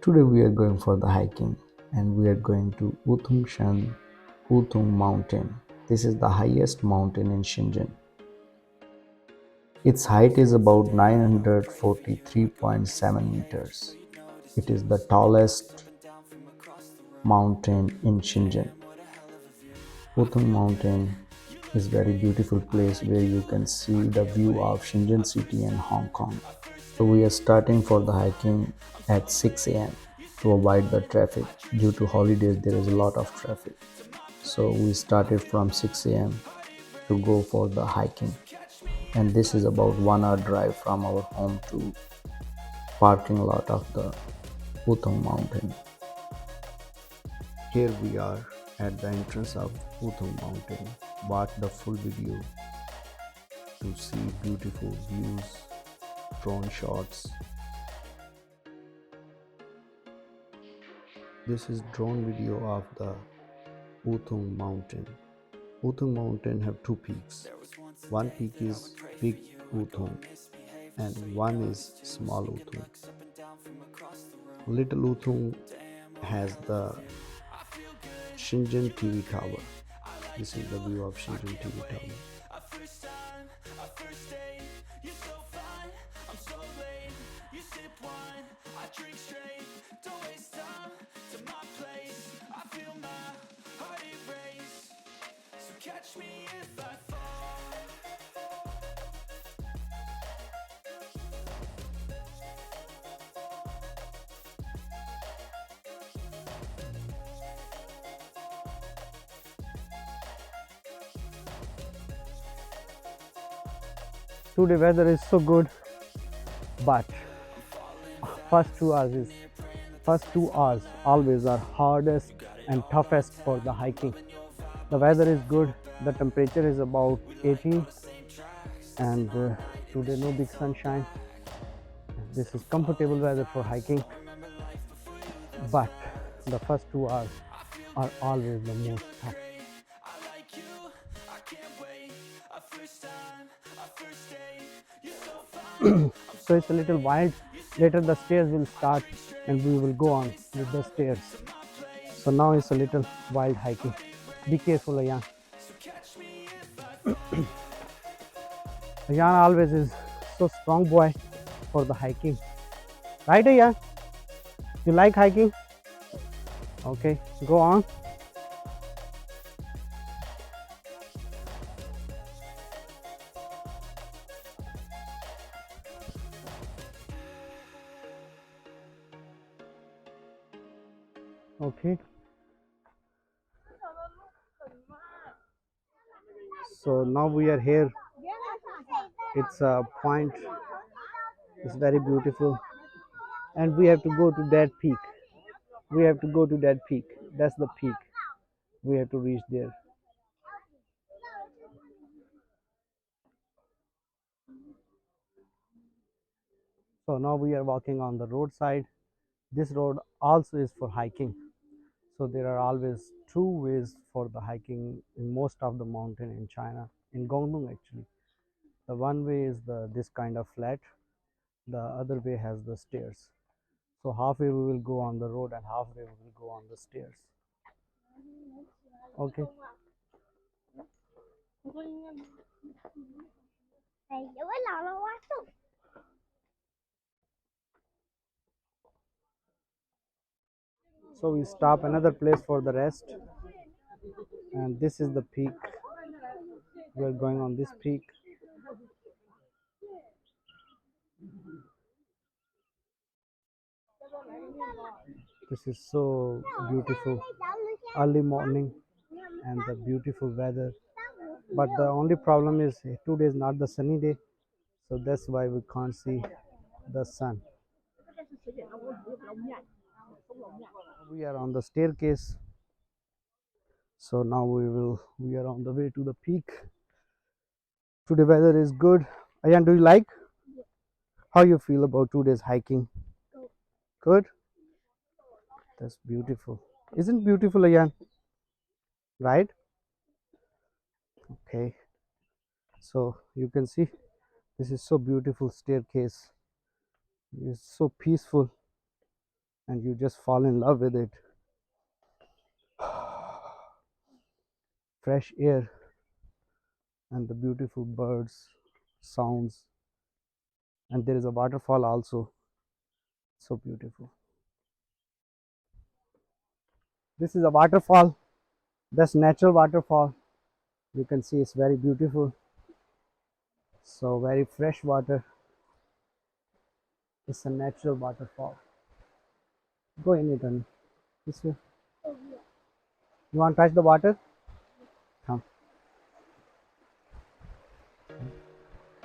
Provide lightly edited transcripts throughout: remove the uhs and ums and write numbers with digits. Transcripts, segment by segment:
Today we are going for the hiking and we are going to Wutong Shān, Wutong Mountain. This is the highest mountain in Shenzhen. Its height is about 943.7 meters. It is the tallest mountain in Shenzhen. Wutong Mountain is very beautiful place where you can see the view of Shenzhen city and Hong Kong. So we are starting for the hiking at 6 a.m. to avoid the traffic. Due to holidays there is a lot of traffic. So we started from 6 a.m. to go for the hiking. And this is about 1 hour drive from our home to parking lot of the Wutong Mountain. Here we are at the entrance of Wutong Mountain. Watch the full video to see beautiful views, drone shots. This is drone video of the Wutong Mountain. Wutong Mountain have two peaks. One peak is Big Wutong and one is Small Wutong. Little Wutong has the Shenzhen TV Tower. This is the view of Shenzhen TV Tower. Catch me if I fall. Today weather is so good, but first 2 hours always are hardest and toughest for the hiking. The weather is good, the temperature is about 18 and today no big sunshine. This is comfortable weather for hiking, but the first 2 hours are always the most tough. So it's a little wild. Later the stairs will start and we will go on with the stairs. So now it's a little wild hiking. Be careful, Ayan. Ayan always is so strong boy for the hiking. Right, Ayan? You like hiking? Okay, go on. Okay. So now we are here. It's a point. It's very beautiful. And we have to go to that peak. We have to go to that peak. That's the peak. We have to reach there. So now we are walking on the roadside. This road also is for hiking. So there are always two ways for the hiking in most of the mountain in China, in Guangdong actually. The one way is this kind of flat. The other way has the stairs. So halfway we will go on the road and halfway we will go on the stairs. Okay. So we stop another place for the rest, and this is the peak. We are going on this peak. This is so beautiful. Early morning and the beautiful weather. But the only problem is today is not the sunny day, so that's why we can't see the sun. We are on the staircase, so now we are on the way to the peak. Today weather is good. Ayan, do you like? How you feel about today's hiking? Good. That's beautiful. Isn't beautiful, Ayan? Right? Okay. So you can see this is so beautiful staircase. It's so peaceful. and you just fall in love with it. Fresh air and the beautiful birds, sounds, and there is a waterfall also, so beautiful. This is a waterfall, that's natural waterfall. You can see it's very beautiful, so very fresh water. It's a natural waterfall. Go in it and this way. You want to touch the water? Come.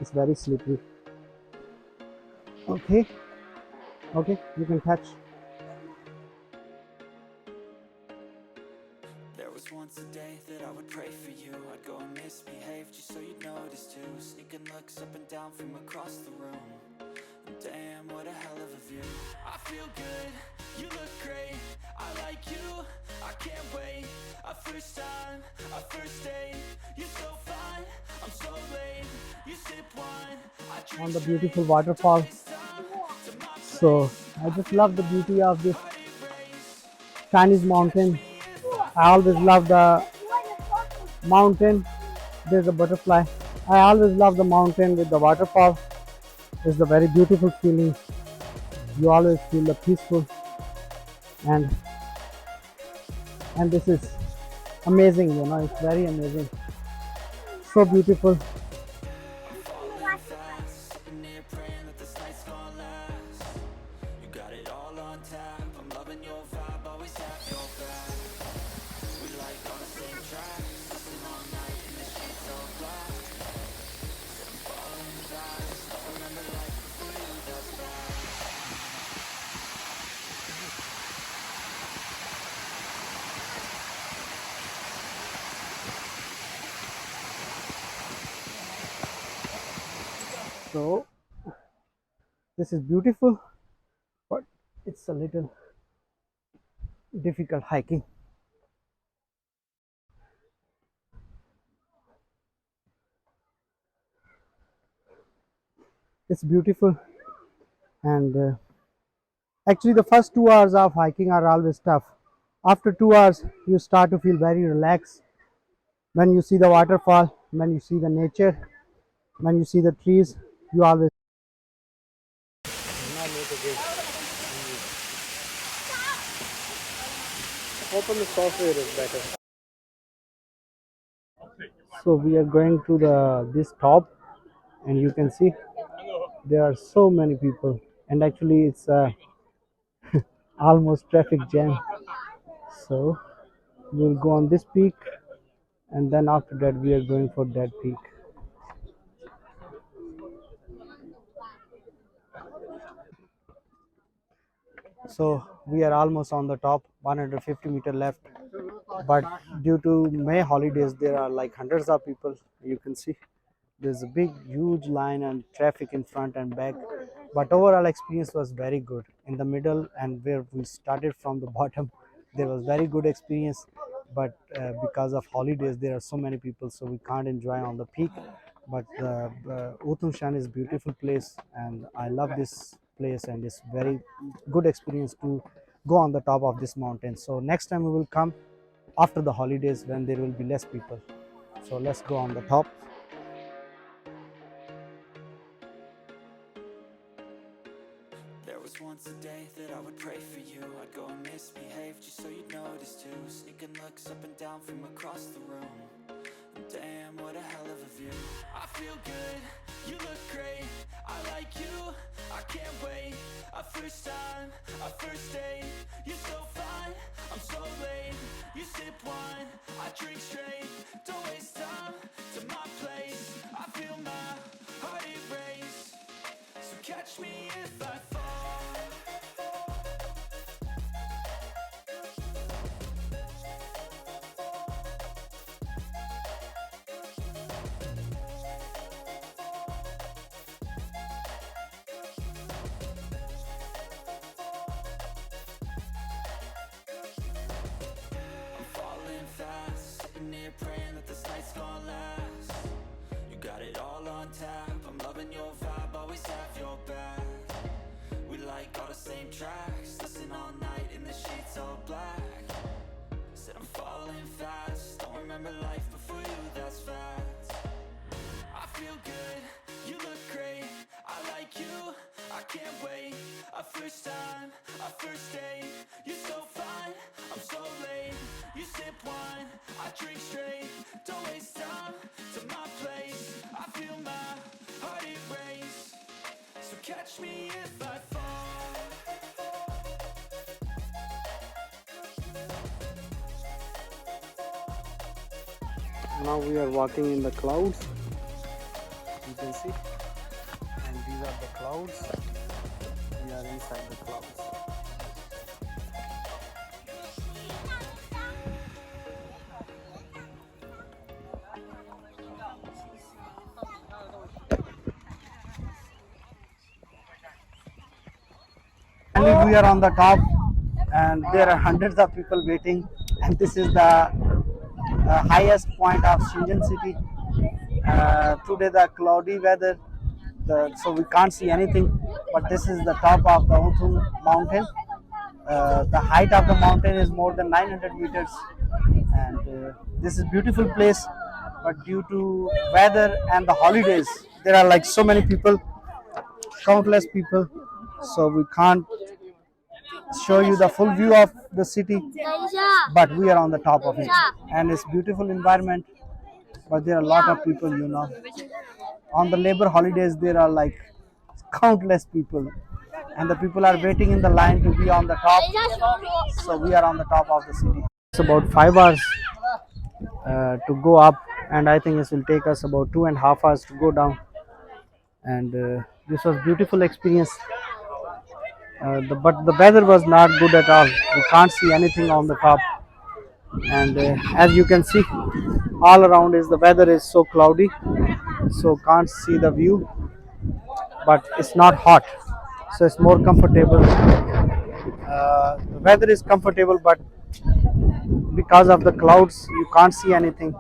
It's very slippery. Okay, okay, you can touch. There was once a day that I would pray for you. I'd go and misbehave just so you'd notice too. Sneaking looks up and down from across the room. And damn, what a hell of a view. I feel good, you look great. I like you, I can't wait. A first time, a first date. You're so fine, I'm so late. You sip wine, I drink On the straight. beautiful waterfall. To my So I just love the beauty of this Chinese mountain. I always love the mountain. There's a butterfly. I always love the mountain with the waterfall. It's a very beautiful feeling. You always feel the peaceful, and this is amazing. You know, it's very amazing. So beautiful. falling fast, sitting here praying that this night's gonna last. You got it all on tap, I'm loving your vibe, always have your back. We like on the same track, listen all night in the sheets all black. I'm falling fast, I remember life before you got back. So this is beautiful, but it's a little difficult hiking. It's beautiful, and actually the first 2 hours of hiking are always tough. After 2 hours you start to feel very relaxed when you see the waterfall, when you see the nature, when you see the trees. You always open the software is better. So we are going to the this top, and you can see there are so many people, and actually it's almost traffic jam. So we'll go on this peak, and then after that we are going for that peak. So we are almost on the top, 150-meter left, but due to May holidays there are like hundreds of people. You can see there's a big huge line and traffic in front and back, but overall experience was very good. In the middle and where we started from the bottom, there was very good experience, but because of holidays there are so many people, so we can't enjoy on the peak. But Wutong Shān is beautiful place, and I love this place, and it's very good experience to go on the top of this mountain. So next time we will come after the holidays when there will be less people. So let's go on the top. There was once a day that I would pray for you. I'd go and misbehave just so you'd notice too. Sneaking looks up and down from across the room. And damn, what a hell of a view. I feel good, you look great. I like you, I can't wait. A first time, a first date. You're so fine, I'm so late. You sip wine, I drink straight. Don't waste time to my place. I feel my heart erase. So catch me if I fall. I'm falling fast, sitting here praying that this night's gonna last. You got it all on tap, I'm loving your vibe, always have your back. We like all the same tracks. Listen all night in the sheets all black. Said I'm falling fast. Don't remember life before you, that's fact. I feel good, you look great. I like you, I can't wait. A first time, a first date. You're so fine, I'm so late. You sip wine, I drink straight. Don't waste time to my place. I feel my heart erase. So catch me if I fall. Now we are walking in the clouds, you can see, and these are the clouds. We are inside the clouds. Finally, we are on the top, and there are hundreds of people waiting, and this is the highest point of Shenzhen city. Today the cloudy weather, so we can't see anything, but this is the top of the Wutong Mountain. The height of the mountain is more than 900 meters, and this is beautiful place, but due to weather and the holidays, there are like so many people, countless people, so we can't show you the full view of the city, but we are on the top of it, and it's beautiful environment, but there are a lot of people, on the labor holidays there are like countless people, and the people are waiting in the line to be on the top, so we are on the top of the city. It's about 5 hours to go up, and I think it will take us about 2.5 hours to go down, and this was beautiful experience. But the weather was not good at all. We can't see anything on the top, and as you can see, all around is the weather is so cloudy, so can't see the view. But it's not hot, so it's more comfortable. The weather is comfortable, but because of the clouds, you can't see anything.